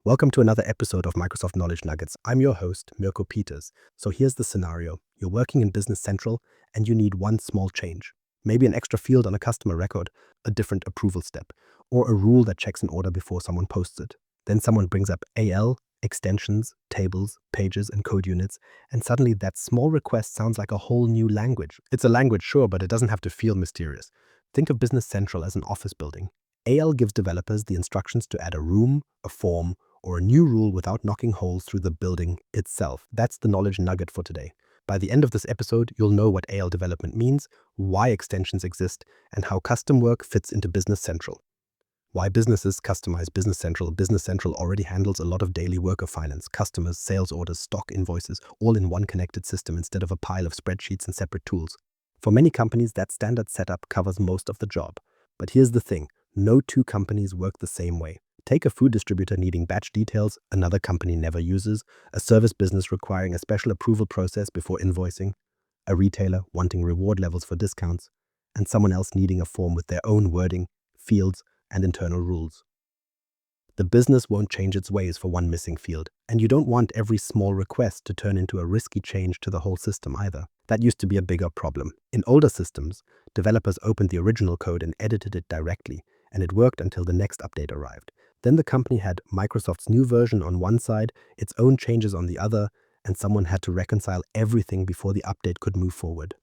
Welcome to another episode of Microsoft Knowledge Nuggets. I'm your host, Mirko Peters. So here's the scenario. You're working in Business Central and you need one small change. Maybe an extra field on a customer record, a different approval step, or a rule that checks an order before someone posts it. Then someone brings up AL, extensions, tables, pages, and code units, and suddenly that small request sounds like a whole new language. It's a language, sure, but it doesn't have to feel mysterious. Think of Business Central as an office building. AL gives developers the instructions to add a room, a form, or a new rule without knocking holes through the building itself. That's the knowledge nugget for today. By the end of this episode, you'll know what AL development means, why extensions exist, and how custom work fits into Business Central. Why businesses customize Business Central. Business Central already handles a lot of daily work of finance, customers, sales orders, stock invoices, all in one connected system instead of a pile of spreadsheets and separate tools. For many companies, that standard setup covers most of the job. But here's the thing, no two companies work the same way. Take a food distributor needing batch details another company never uses, a service business requiring a special approval process before invoicing, a retailer wanting reward levels for discounts, and someone else needing a form with their own wording, fields, and internal rules. The business won't change its ways for one missing field, and you don't want every small request to turn into a risky change to the whole system either. That used to be a bigger problem. In older systems, developers opened the original code and edited it directly, and it worked until the next update arrived. Then the company had Microsoft's new version on one side, its own changes on the other, and someone had to reconcile everything before the update could move forward.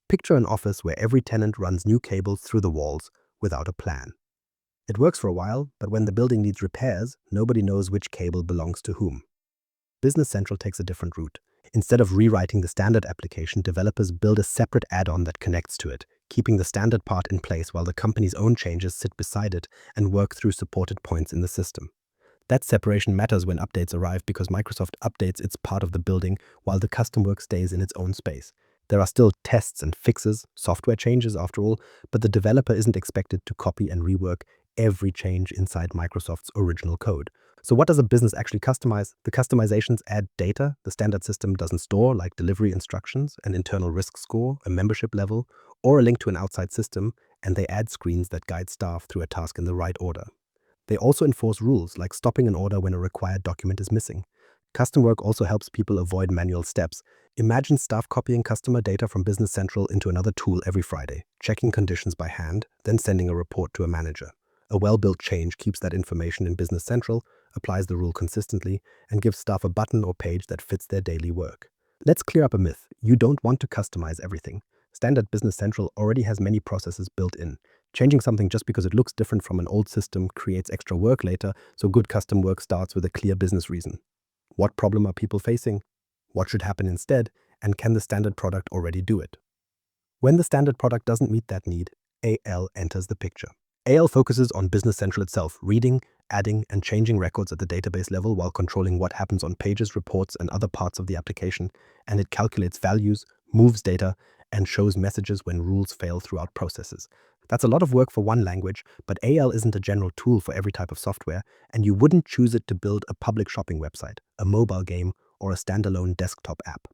Picture an office where every tenant runs new cables through the walls without a plan. It works for a while, but when the building needs repairs, nobody knows which cable belongs to whom. Business Central takes a different route. Instead of rewriting the standard application, developers build a separate add-on that connects to it, keeping the standard part in place while the company's own changes sit beside it and work through supported points in the system. That separation matters when updates arrive because Microsoft updates its part of the building while the custom work stays in its own space. There are still tests and fixes, software changes after all, but the developer isn't expected to copy and rework every change inside Microsoft's original code. So what does a business actually customize? The customizations add data the standard system doesn't store, like delivery instructions, an internal risk score, a membership level, or a link to an outside system, and they add screens that guide staff through a task in the right order. They also enforce rules, like stopping an order when a required document is missing. Custom work also helps people avoid manual steps. Imagine staff copying customer data from Business Central into another tool every Friday, checking conditions by hand, then sending a report to a manager. A well-built change keeps that information in Business Central, applies the rule consistently, and gives staff a button or page that fits their daily work. Let's clear up a myth. You don't want to customize everything. Standard Business Central already has many processes built in. Changing something just because it looks different from an old system creates extra work later, so good custom work starts with a clear business reason. What problem are people facing? What should happen instead? And can the standard product already do it? When the standard product doesn't meet that need, AL enters the picture. AL focuses on Business Central itself, reading, adding, and changing records at the database level while controlling what happens on pages, reports, and other parts of the application, and it calculates values, moves data, and shows messages when rules fail throughout processes. That's a lot of work for one language, but AL isn't a general tool for every type of software, and you wouldn't choose it to build a public shopping website, a mobile game, or a standalone desktop app.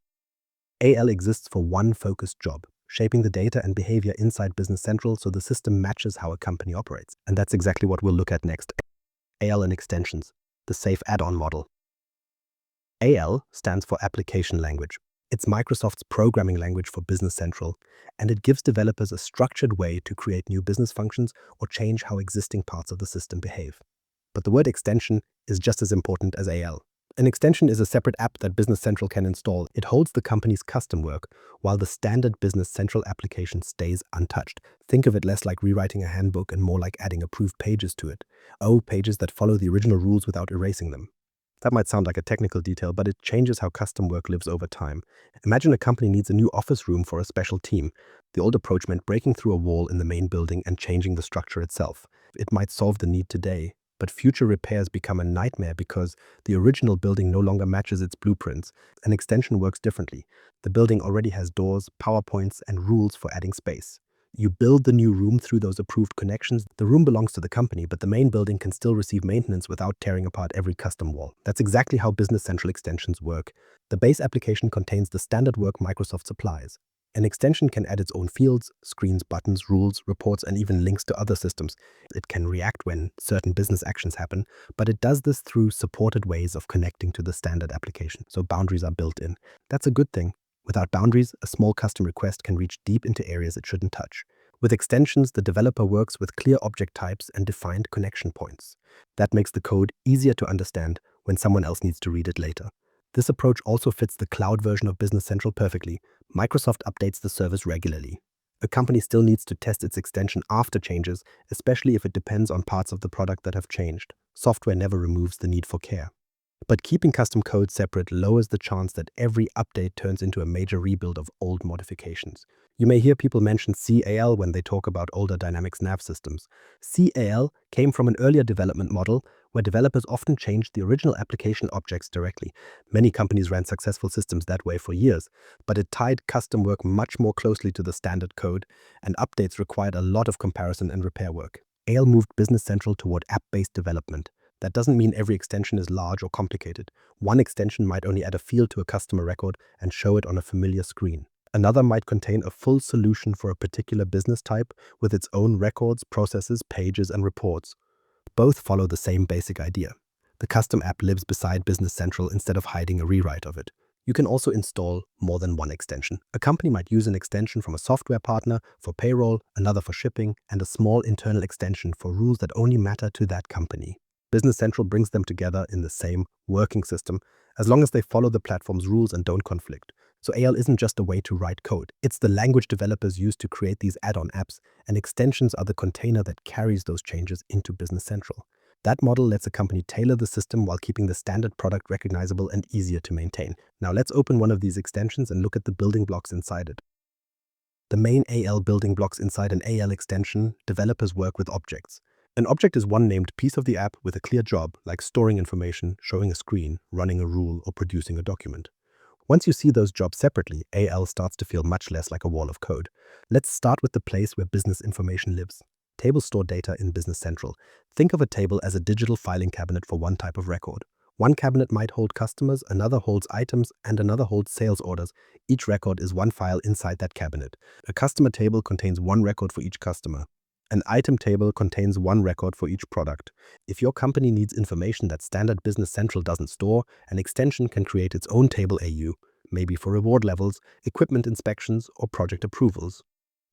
AL exists for one focused job, shaping the data and behavior inside Business Central so the system matches how a company operates. And that's exactly what we'll look at next. AL and extensions, the safe add-on model. AL stands for Application Language. It's Microsoft's programming language for Business Central, and it gives developers a structured way to create new business functions or change how existing parts of the system behave. But the word extension is just as important as AL. An extension is a separate app that Business Central can install. It holds the company's custom work, while the standard Business Central application stays untouched. Think of it less like rewriting a handbook and more like adding approved pages to it. Pages that follow the original rules without erasing them. That might sound like a technical detail, but it changes how custom work lives over time. Imagine a company needs a new office room for a special team. The old approach meant breaking through a wall in the main building and changing the structure itself. It might solve the need today, but future repairs become a nightmare because the original building no longer matches its blueprints. An extension works differently. The building already has doors, PowerPoints, and rules for adding space. You build the new room through those approved connections. The room belongs to the company, but the main building can still receive maintenance without tearing apart every custom wall. That's exactly how Business Central extensions work. The base application contains the standard work Microsoft supplies. An extension can add its own fields, screens, buttons, rules, reports, and even links to other systems. It can react when certain business actions happen, but it does this through supported ways of connecting to the standard application, so boundaries are built in. That's a good thing. Without boundaries, a small custom request can reach deep into areas it shouldn't touch. With extensions, the developer works with clear object types and defined connection points. That makes the code easier to understand when someone else needs to read it later. This approach also fits the cloud version of Business Central perfectly. Microsoft updates the service regularly. A company still needs to test its extension after changes, especially if it depends on parts of the product that have changed. Software never removes the need for care. But keeping custom code separate lowers the chance that every update turns into a major rebuild of old modifications. You may hear people mention CAL when they talk about older Dynamics nav systems. CAL came from an earlier development model where developers often changed the original application objects directly. Many companies ran successful systems that way for years, but it tied custom work much more closely to the standard code, and updates required a lot of comparison and repair work. AL moved Business Central toward app-based development. That doesn't mean every extension is large or complicated. One extension might only add a field to a customer record and show it on a familiar screen. Another might contain a full solution for a particular business type with its own records, processes, pages, and reports. Both follow the same basic idea. The custom app lives beside Business Central instead of hiding a rewrite of it. You can also install more than one extension. A company might use an extension from a software partner for payroll, another for shipping, and a small internal extension for rules that only matter to that company. Business Central brings them together in the same working system, as long as they follow the platform's rules and don't conflict. So AL isn't just a way to write code. It's the language developers use to create these add-on apps, and extensions are the container that carries those changes into Business Central. That model lets a company tailor the system while keeping the standard product recognizable and easier to maintain. Now let's open one of these extensions and look at the building blocks inside it. The main AL building blocks inside an AL extension, developers work with objects. An object is one named piece of the app with a clear job, like storing information, showing a screen, running a rule, or producing a document. Once you see those jobs separately, AL starts to feel much less like a wall of code. Let's start with the place where business information lives. Tables store data in Business Central. Think of a table as a digital filing cabinet for one type of record. One cabinet might hold customers, another holds items, and another holds sales orders. Each record is one file inside that cabinet. A customer table contains one record for each customer. An item table contains one record for each product. If your company needs information that standard Business Central doesn't store, an extension can create its own table AU, maybe for reward levels, equipment inspections, or project approvals.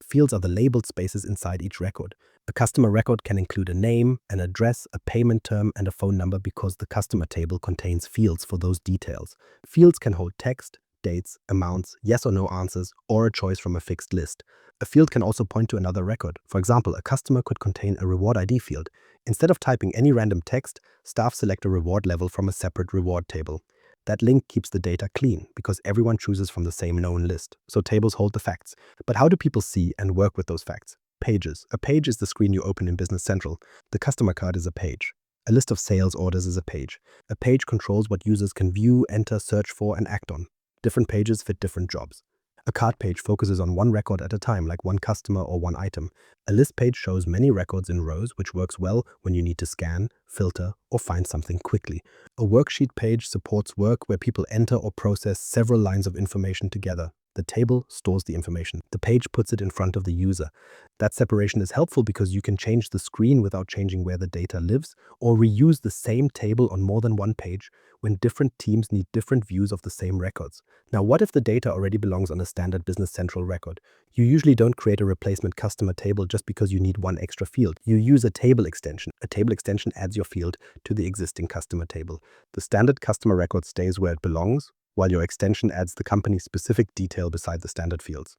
Fields are the labeled spaces inside each record. A customer record can include a name, an address, a payment term, and a phone number because the customer table contains fields for those details. Fields can hold text, dates, amounts, yes or no answers, or a choice from a fixed list. A field can also point to another record. For example, a customer could contain a reward ID field. Instead of typing any random text, staff select a reward level from a separate reward table. That link keeps the data clean because everyone chooses from the same known list, so tables hold the facts. But how do people see and work with those facts? Pages. A page is the screen you open in Business Central. The customer card is a page. A list of sales orders is a page. A page controls what users can view, enter, search for, and act on. Different pages fit different jobs. A cart page focuses on one record at a time, like one customer or one item. A list page shows many records in rows, which works well when you need to scan, filter, or find something quickly. A worksheet page supports work where people enter or process several lines of information together. The table stores the information. The page puts it in front of the user. That separation is helpful because you can change the screen without changing where the data lives, or reuse the same table on more than one page when different teams need different views of the same records. Now, what if the data already belongs on a standard Business Central record? You usually don't create a replacement customer table just because you need one extra field. You use a table extension. A table extension adds your field to the existing customer table. The standard customer record stays where it belongs, while your extension adds the company's specific detail beside the standard fields.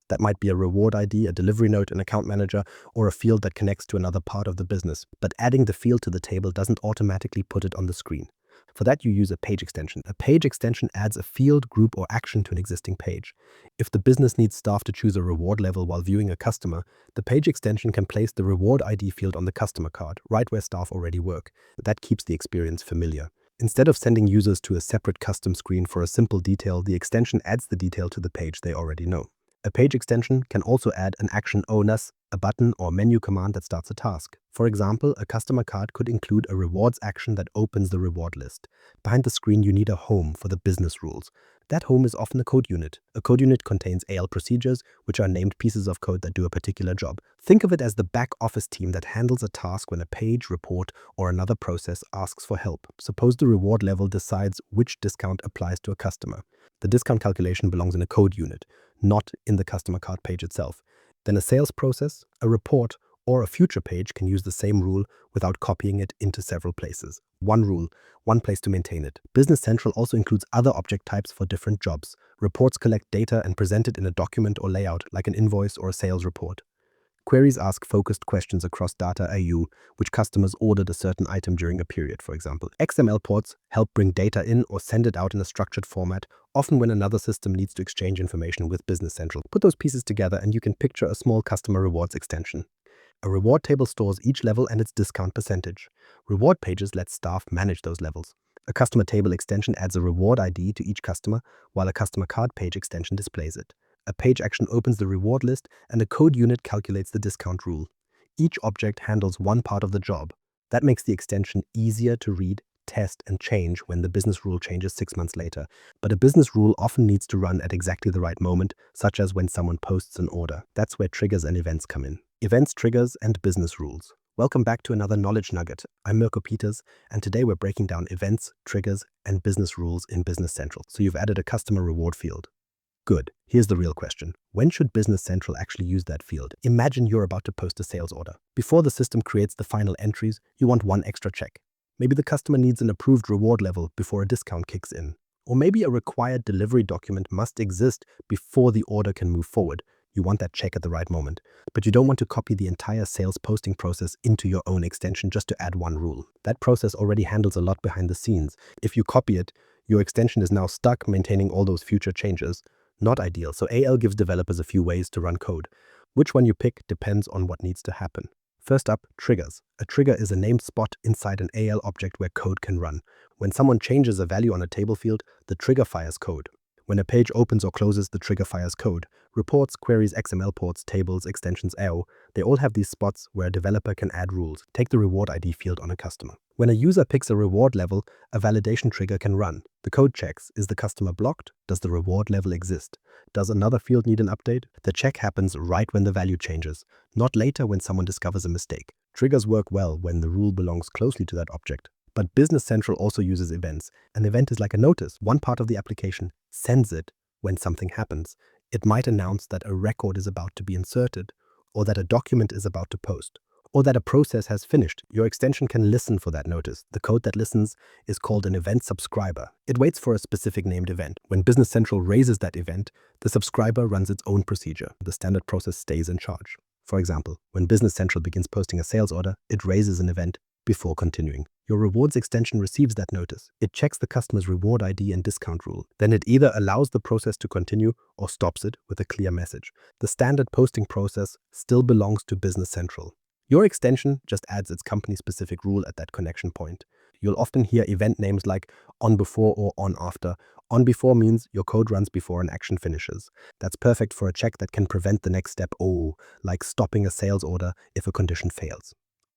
That might be a reward ID, a delivery note, an account manager, or a field that connects to another part of the business. But adding the field to the table doesn't automatically put it on the screen. For that, you use a page extension. A page extension adds a field, group, or action to an existing page. If the business needs staff to choose a reward level while viewing a customer, the page extension can place the reward ID field on the customer card, right where staff already work. That keeps the experience familiar. Instead of sending users to a separate custom screen for a simple detail, the extension adds the detail to the page they already know. A page extension can also add an action onus, a button or menu command that starts a task. For example, a customer card could include a rewards action that opens the reward list. Behind the screen, you need a home for the business rules. That home is often a code unit. A code unit contains AL procedures, which are named pieces of code that do a particular job. Think of it as the back office team that handles a task when a page, report, or another process asks for help. Suppose the reward level decides which discount applies to a customer. The discount calculation belongs in a code unit, not in the customer card page itself. Then a sales process, a report, or a future page can use the same rule without copying it into several places. One rule, one place to maintain it. Business Central also includes other object types for different jobs. Reports collect data and present it in a document or layout, like an invoice or a sales report. Queries ask focused questions across data AU, which customers ordered a certain item during a period, for example. XML ports help bring data in or send it out in a structured format, often when another system needs to exchange information with Business Central. Put those pieces together and you can picture a small customer rewards extension. A reward table stores each level and its discount percentage. Reward pages let staff manage those levels. A customer table extension adds a reward ID to each customer, while a customer card page extension displays it. A page action opens the reward list, and a code unit calculates the discount rule. Each object handles one part of the job. That makes the extension easier to read, test, and change when the business rule changes 6 months later. But a business rule often needs to run at exactly the right moment, such as when someone posts an order. That's where triggers and events come in. Events, triggers, and business rules. Welcome back to another Knowledge Nugget. I'm Mirko Peters, and today we're breaking down events, triggers, and business rules in Business Central. So you've added a customer reward field. Good. Here's the real question. When should Business Central actually use that field? Imagine you're about to post a sales order. Before the system creates the final entries, you want one extra check. Maybe the customer needs an approved reward level before a discount kicks in. Or maybe a required delivery document must exist before the order can move forward. You want that check at the right moment. But you don't want to copy the entire sales posting process into your own extension just to add one rule. That process already handles a lot behind the scenes. If you copy it, your extension is now stuck maintaining all those future changes. Not ideal, so AL gives developers a few ways to run code. Which one you pick depends on what needs to happen. First up, triggers. A trigger is a named spot inside an AL object where code can run. When someone changes a value on a table field, the trigger fires code. When a page opens or closes, the trigger fires code. Reports, queries, XML ports, tables, extensions, AO, they all have these spots where a developer can add rules. Take the reward ID field on a customer. When a user picks a reward level, a validation trigger can run. The code checks, is the customer blocked? Does the reward level exist? Does another field need an update? The check happens right when the value changes, not later when someone discovers a mistake. Triggers work well when the rule belongs closely to that object. But Business Central also uses events. An event is like a notice. One part of the application sends it when something happens. It might announce that a record is about to be inserted, or that a document is about to post, or that a process has finished. Your extension can listen for that notice. The code that listens is called an event subscriber. It waits for a specific named event. When Business Central raises that event, the subscriber runs its own procedure. The standard process stays in charge. For example, when Business Central begins posting a sales order, it raises an event before continuing. Your rewards extension receives that notice. It checks the customer's reward ID and discount rule. Then it either allows the process to continue or stops it with a clear message. The standard posting process still belongs to Business Central. Your extension just adds its company-specific rule at that connection point. You'll often hear event names like on before or on after. On before means your code runs before an action finishes. That's perfect for a check that can prevent the next step, like stopping a sales order if a condition fails.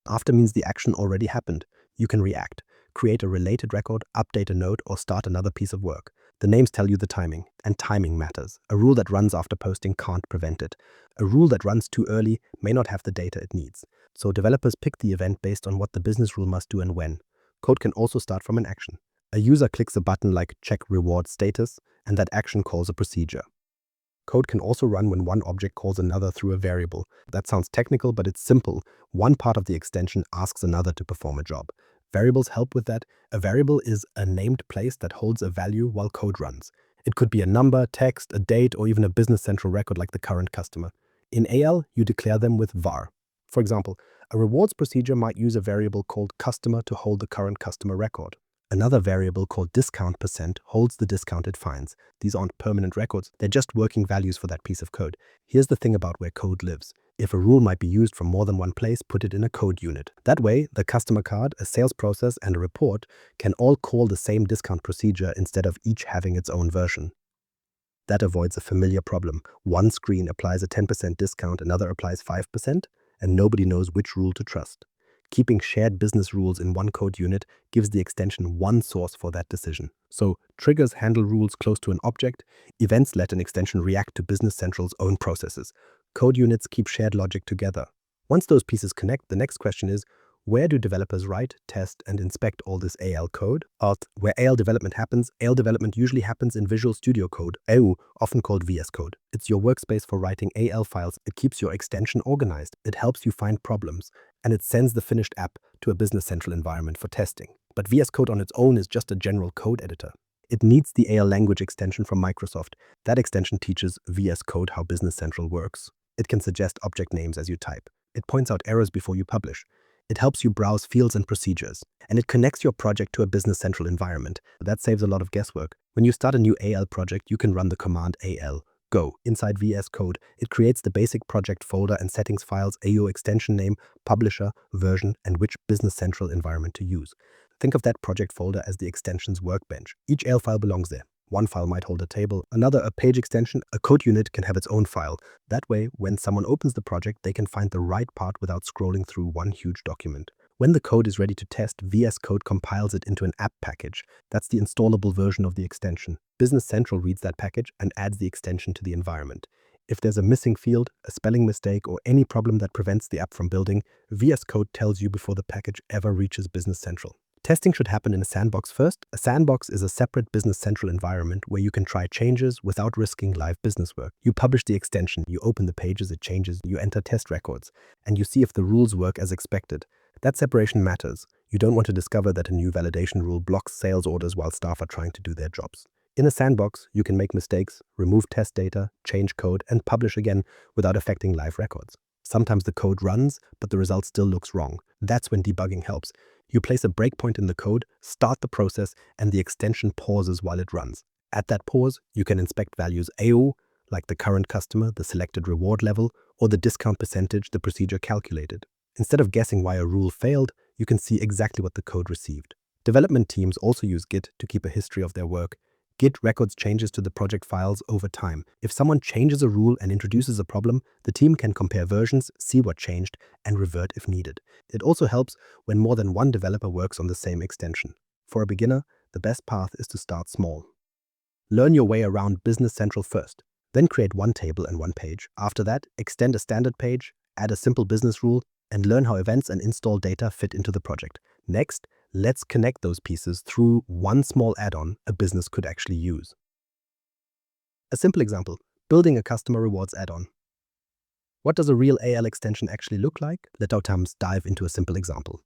After means the action already happened. You can react, create a related record, update a node, or start another piece of work. The names tell you the timing, and timing matters. A rule that runs after posting can't prevent it. A rule that runs too early may not have the data it needs. So developers pick the event based on what the business rule must do and when. Code can also start from an action. A user clicks a button like check reward status, and that action calls a procedure. Code can also run when one object calls another through a variable. That sounds technical, but it's simple. One part of the extension asks another to perform a job. Variables help with that. A variable is a named place that holds a value while code runs. It could be a number, text, a date, or even a Business Central record like the current customer. In AL, you declare them with var. For example, a rewards procedure might use a variable called customer to hold the current customer record. Another variable called discount percent holds the discount it finds. These aren't permanent records, they're just working values for that piece of code. Here's the thing about where code lives. If a rule might be used from more than one place, put it in a code unit. That way, the customer card, a sales process, and a report can all call the same discount procedure instead of each having its own version. That avoids a familiar problem. One screen applies a 10% discount, another applies 5%, and nobody knows which rule to trust. Keeping shared business rules in one code unit gives the extension one source for that decision. So triggers handle rules close to an object, events let an extension react to Business Central's own processes. Code units keep shared logic together. Once those pieces connect, the next question is, where do developers write, test, and inspect all this AL code? Where AL development happens, AL development usually happens in Visual Studio Code, AU, often called VS Code. It's your workspace for writing AL files. It keeps your extension organized. It helps you find problems, and it sends the finished app to a Business Central environment for testing. But VS Code on its own is just a general code editor. It needs the AL language extension from Microsoft. That extension teaches VS Code how Business Central works. It can suggest object names as you type. It points out errors before you publish. It helps you browse fields and procedures, and it connects your project to a Business Central environment. That saves a lot of guesswork. When you start a new AL project, you can run the command AL go. Inside VS Code, it creates the basic project folder and settings files, AO extension name, publisher, version, and which Business Central environment to use. Think of that project folder as the extension's workbench. Each AL file belongs there. One file might hold a table, another a page extension. A code unit can have its own file. That way, when someone opens the project, they can find the right part without scrolling through one huge document. When the code is ready to test, VS Code compiles it into an app package. That's the installable version of the extension. Business Central reads that package and adds the extension to the environment. If there's a missing field, a spelling mistake, or any problem that prevents the app from building, VS Code tells you before the package ever reaches Business Central. Testing should happen in a sandbox first. A sandbox is a separate Business Central environment where you can try changes without risking live business work. You publish the extension, you open the pages it changes, you enter test records, and you see if the rules work as expected. That separation matters. You don't want to discover that a new validation rule blocks sales orders while staff are trying to do their jobs. In a sandbox, you can make mistakes, remove test data, change code, and publish again without affecting live records. Sometimes the code runs, but the result still looks wrong. That's when debugging helps. You place a breakpoint in the code, start the process, and the extension pauses while it runs. At that pause, you can inspect values AO, like the current customer, the selected reward level, or the discount percentage the procedure calculated. Instead of guessing why a rule failed, you can see exactly what the code received. Development teams also use Git to keep a history of their work. Git records changes to the project files over time. If someone changes a rule and introduces a problem, the team can compare versions, see what changed, and revert if needed. It also helps when more than one developer works on the same extension. For a beginner, the best path is to start small. Learn your way around Business Central first. Then create one table and one page. After that, extend a standard page, add a simple business rule, and learn how events and install data fit into the project. Next, let's connect those pieces through one small add-on a business could actually use. A simple example, building a customer rewards add-on. What does a real AL extension actually look like? Let's dive into a simple example.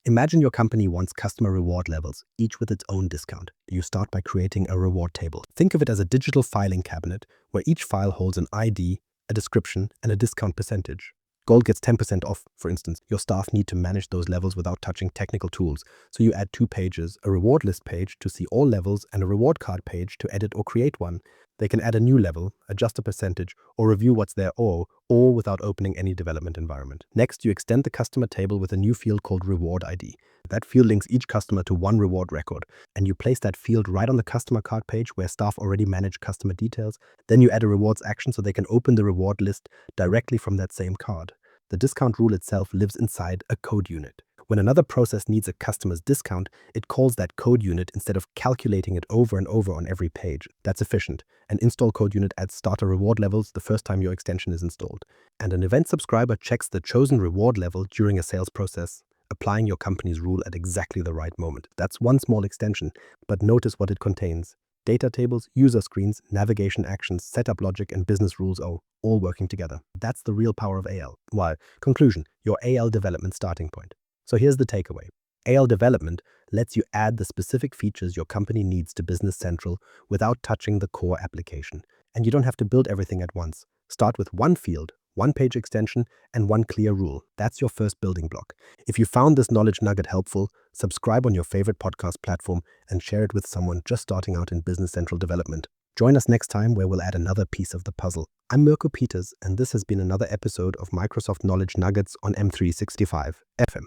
Imagine your company wants customer reward levels, each with its own discount. You start by creating a reward table. Think of it as a digital filing cabinet where each file holds an ID, a description, and a discount percentage. Gold gets 10% off, for instance. Your staff need to manage those levels without touching technical tools. So you add 2 pages, a reward list page to see all levels and a reward card page to edit or create one. They can add a new level, adjust a percentage, or review what's there all without opening any development environment. Next, you extend the customer table with a new field called Reward ID. That field links each customer to one reward record, and you place that field right on the customer card page where staff already manage customer details. Then you add a rewards action so they can open the reward list directly from that same card. The discount rule itself lives inside a code unit. When another process needs a customer's discount, it calls that code unit instead of calculating it over and over on every page. That's efficient. An install code unit adds starter reward levels the first time your extension is installed. And an event subscriber checks the chosen reward level during a sales process, applying your company's rule at exactly the right moment. That's one small extension, but notice what it contains. Data tables, user screens, navigation actions, setup logic, and business rules all working together. That's the real power of AL. While, conclusion, your AL development starting point. So here's the takeaway. AL development lets you add the specific features your company needs to Business Central without touching the core application. And you don't have to build everything at once. Start with one field, one page extension, and one clear rule. That's your first building block. If you found this knowledge nugget helpful, subscribe on your favorite podcast platform and share it with someone just starting out in Business Central development. Join us next time where we'll add another piece of the puzzle. I'm Mirko Peters, and this has been another episode of Microsoft Knowledge Nuggets on M365 FM.